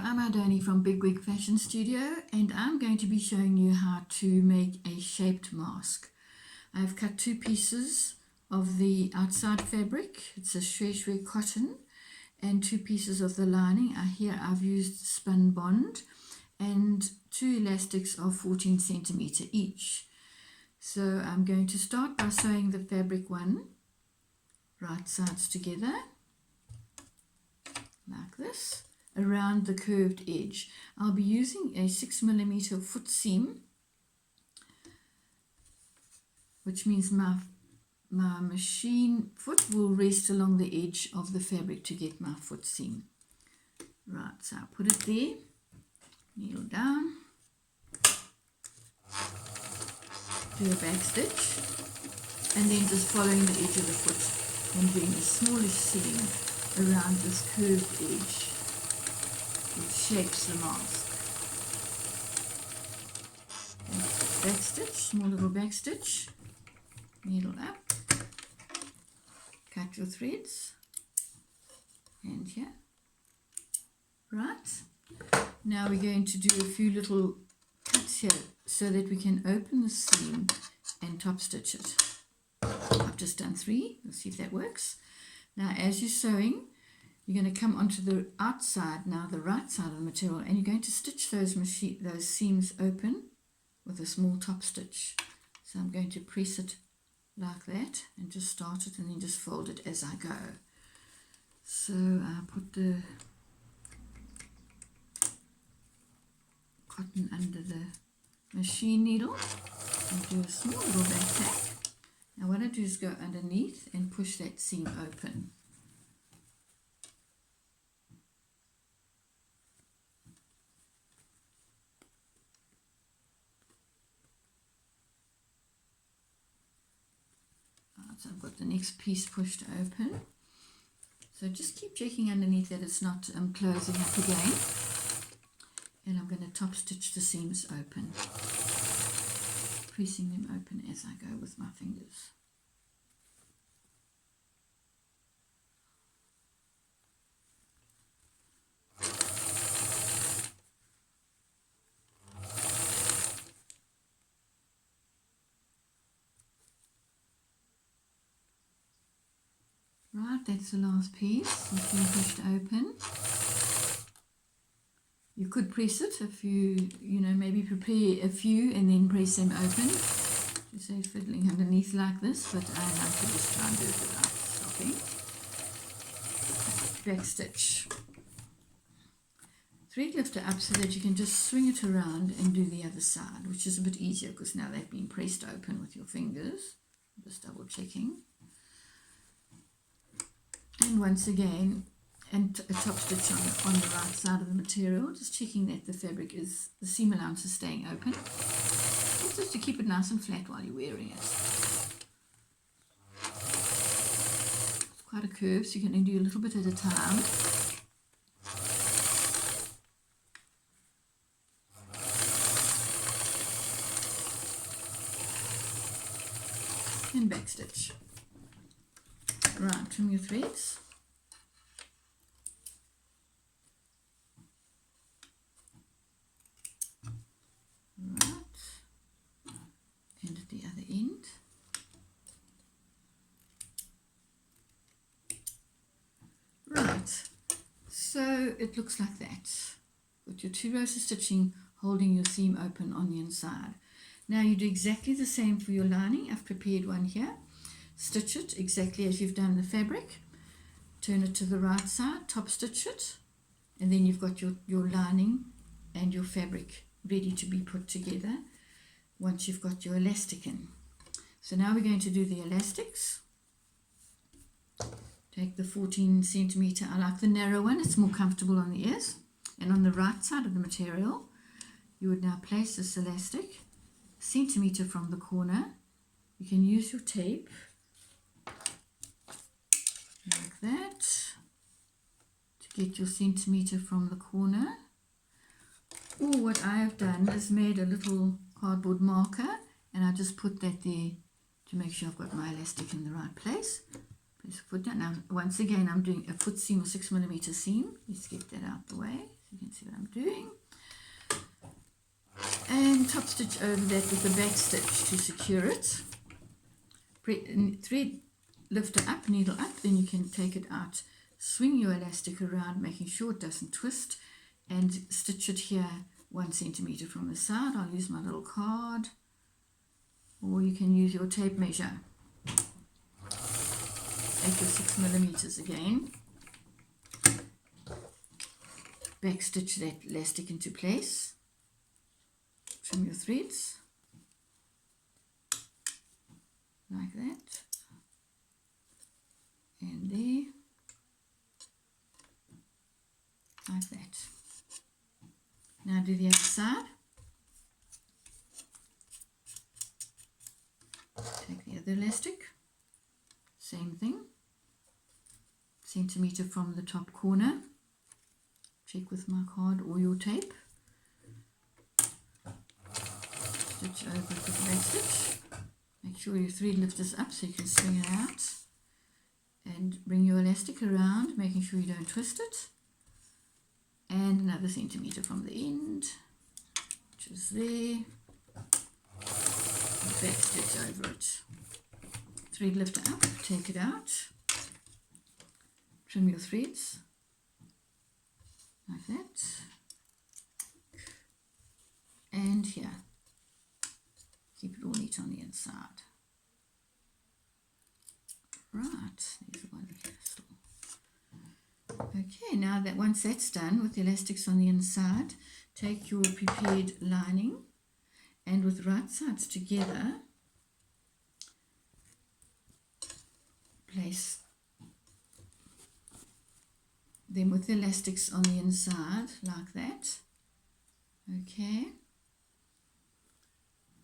I'm Idoni from Bigwig Fashion Studio, and I'm going to be showing you how to make a shaped mask. I've cut two pieces of the outside fabric. It's a shwe cotton, and two pieces of the lining. Here I've used spun bond and two elastics of 14 centimeter each. So I'm going to start by sewing the fabric one right sides together like this around the curved edge. I'll be using a 6mm foot seam, which means my machine foot will rest along the edge of the fabric to get my foot seam. Right, so I'll put it there, needle down, do a back stitch, and then just following the edge of the foot and doing a smallish seam around this curved edge, which shapes the mask. Back stitch, small little back stitch, needle up, cut your threads, and here. Right, now we're going to do a few little cuts here so that we can open the seam and top stitch it. I've just done 3. Let's see if that works. Now as you're sewing, you're going to come onto the outside, now the right side of the material, and you're going to stitch those seams open with a small top stitch. So I'm going to press it like that and just start it and then just fold it as I go. So I put the cotton under the machine needle and do a small little back tack. Now what I do is go underneath and push that seam open. So I've got the next piece pushed open. So just keep checking underneath that it's not closing up again. And I'm going to top stitch the seams open, pressing them open as I go with my fingers. Right, that's the last piece. It's been pushed open. You could press it if you maybe prepare a few and then press them open. Just say fiddling underneath like this, but I like to just try and do it without stopping. Back stitch. Thread lifter up so that you can just swing it around and do the other side, which is a bit easier because now they've been pressed open with your fingers. Just double checking. And once again, and a top stitch on the right side of the material, just checking that the fabric is, the seam allowance is staying open. Just to keep it nice and flat while you're wearing it. It's quite a curve, so you can only do a little bit at a time. And back stitch. Right, trim your threads. Right, and at the other end. Right, so it looks like that. Got your 2 rows of stitching holding your seam open on the inside. Now you do exactly the same for your lining. I've prepared one here. Stitch it exactly as you've done the fabric, turn it to the right side, top stitch it, and then you've got your lining and your fabric ready to be put together once you've got your elastic in. So now we're going to do the elastics. Take the 14 centimeter, I like the narrow one, it's more comfortable on the ears, and on the right side of the material you would now place this elastic centimeter from the corner. You can use your tape like that to get your centimeter from the corner. Or what I have done is made a little cardboard marker and I just put that there to make sure I've got my elastic in the right place. Press the foot down. Now once again I'm doing a foot seam or 6mm seam. Let's get that out the way so you can see what I'm doing. And top stitch over that with the back stitch to secure it. Thread lifter up, needle up, then you can take it out. Swing your elastic around, making sure it doesn't twist, and stitch it here 1 centimeter from the side. I'll use my little card, or you can use your tape measure. Take your 6 millimeters again. Back stitch that elastic into place. Trim your threads like that, and there, like that. Now do the other side. Take the other elastic, same thing, centimeter from the top corner. Check with my card or your tape. Stitch over with the back stitch. Make sure your thread lift is up so you can swing it out. And bring your elastic around, making sure you don't twist it. And another centimeter from the end, which is there. Back stitch over it. Thread lifter up, take it out. Trim your threads like that. And here. Keep it all neat on the inside. Right, there's one here still. Okay, now that once that's done with the elastics on the inside, take your prepared lining and with the right sides together, place them with the elastics on the inside like that. Okay.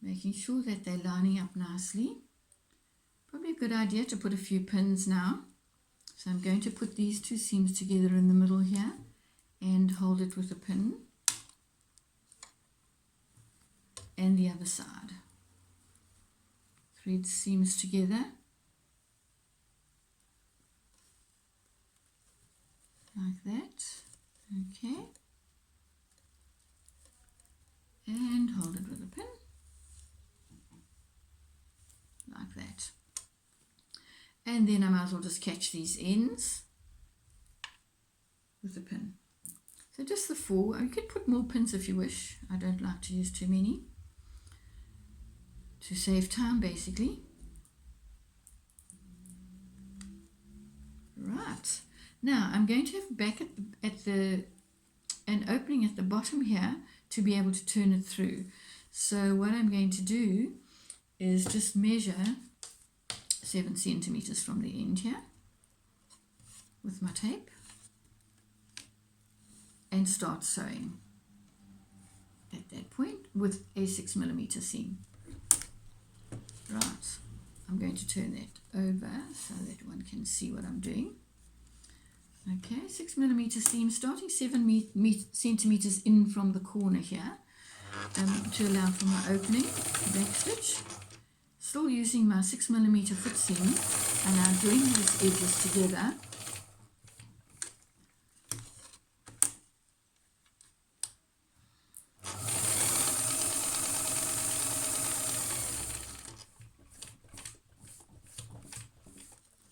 Making sure that they're lining up nicely. Probably a good idea to put a few pins now. So I'm going to put these two seams together in the middle here and hold it with a pin. And the other side. Thread seams together. Like that. Okay. And hold it with a pin. Like that. And then I might as well just catch these ends with a pin. So just the 4. You could put more pins if you wish. I don't like to use too many to save time basically. Right. Now I'm going to have back at the an opening at the bottom here to be able to turn it through. So what I'm going to do is just measure 7 centimeters from the end here with my tape and start sewing at that point with a 6 millimeter seam. Right, I'm going to turn that over so that one can see what I'm doing. Okay, 6 millimeter seam, starting 7 centimeters in from the corner here to allow for my opening, back stitch. Still using my 6 millimeter foot seam, and I'm joining these edges together.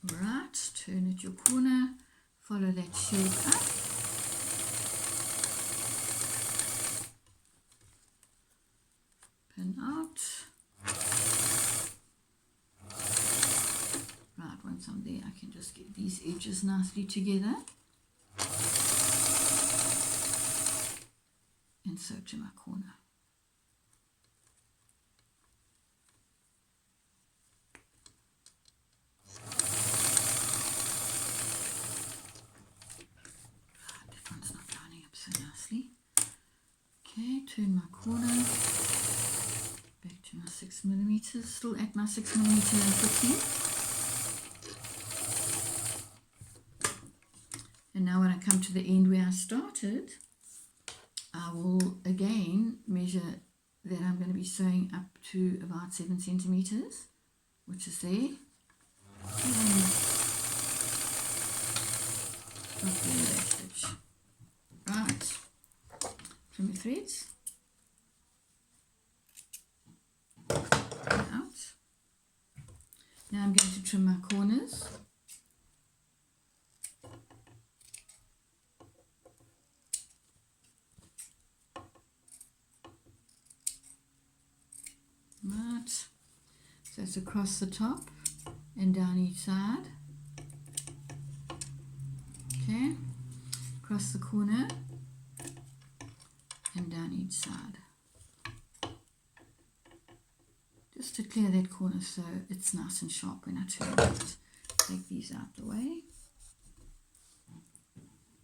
Right, turn at your corner, follow that shape up. Pin out. Right, once I'm there, I can just get these edges nicely together and sew to my corner. Okay, turn my corner back to my 6 millimeters, still at my 6 millimeter foot seam. And now when I come to the end where I started, I will again measure that I'm going to be sewing up to about 7 centimeters, which is there. And stitch. Right. trim your threads out. Now I'm going to trim my corners. Right, so it's across the top and down each side. Okay, across the corner and down each side. Just to clear that corner so it's nice and sharp when I turn it. Take these out the way.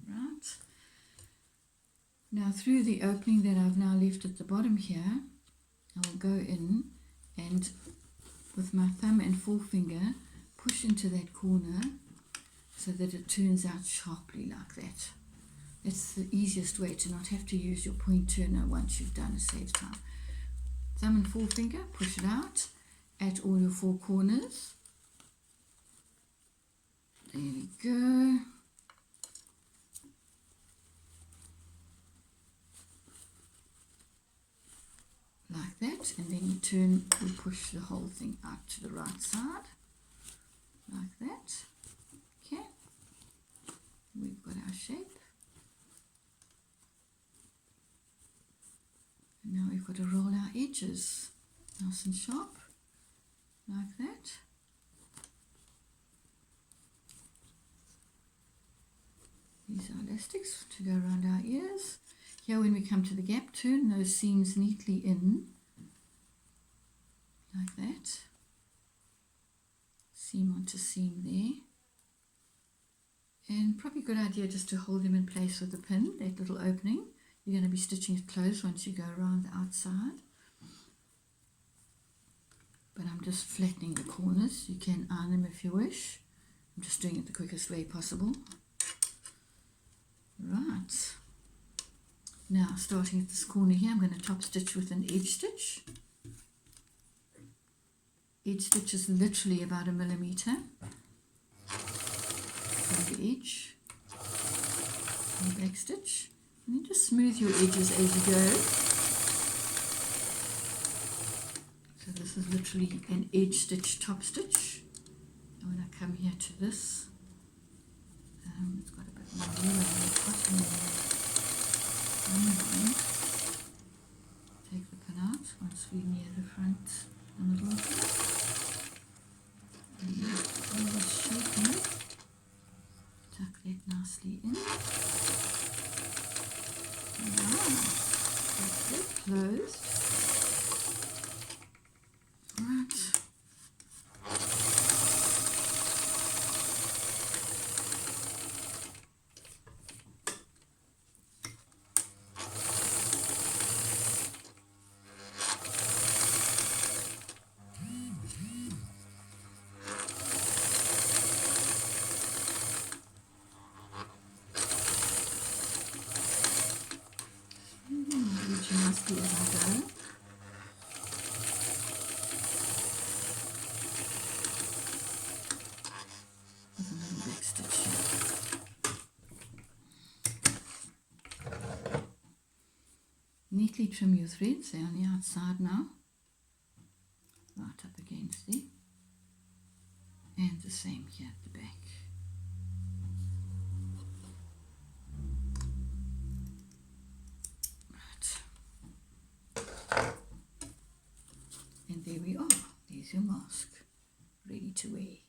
Right. Now through the opening that I've now left at the bottom here, I will go in and with my thumb and forefinger push into that corner so that it turns out sharply like that. It's the easiest way to not have to use your point turner once you've done a save time. Thumb and forefinger, push it out at all your four corners. There we go. Like that, and then you push the whole thing out to the right side, like that. Okay, we've got our shape. And now we've got to roll our edges nice and sharp, like that. These are elastics to go around our ears. Here when we come to the gap, turn those seams neatly in, like that. Seam onto seam there. And probably a good idea just to hold them in place with a pin, that little opening. You're going to be stitching it closed once you go around the outside. But I'm just flattening the corners. You can iron them if you wish. I'm just doing it the quickest way possible. Right. Now, starting at this corner here, I'm going to top stitch with an edge stitch. Edge stitch is literally about 1 millimeter from the edge. And back stitch. And then just smooth your edges as you go. So this is literally an edge stitch, top stitch. And when I come here to this, it's got a bit more room on the bottom there. Take the pin out once we're near the front, the middle of it. And always shape it. Tuck that nicely in. That's it, closed. Right. As I go. With a little back stitch here. Neatly trim your threads, they're on the outside now, right up against there, and the same here at the back. And there we are. There's your mask, ready to wear.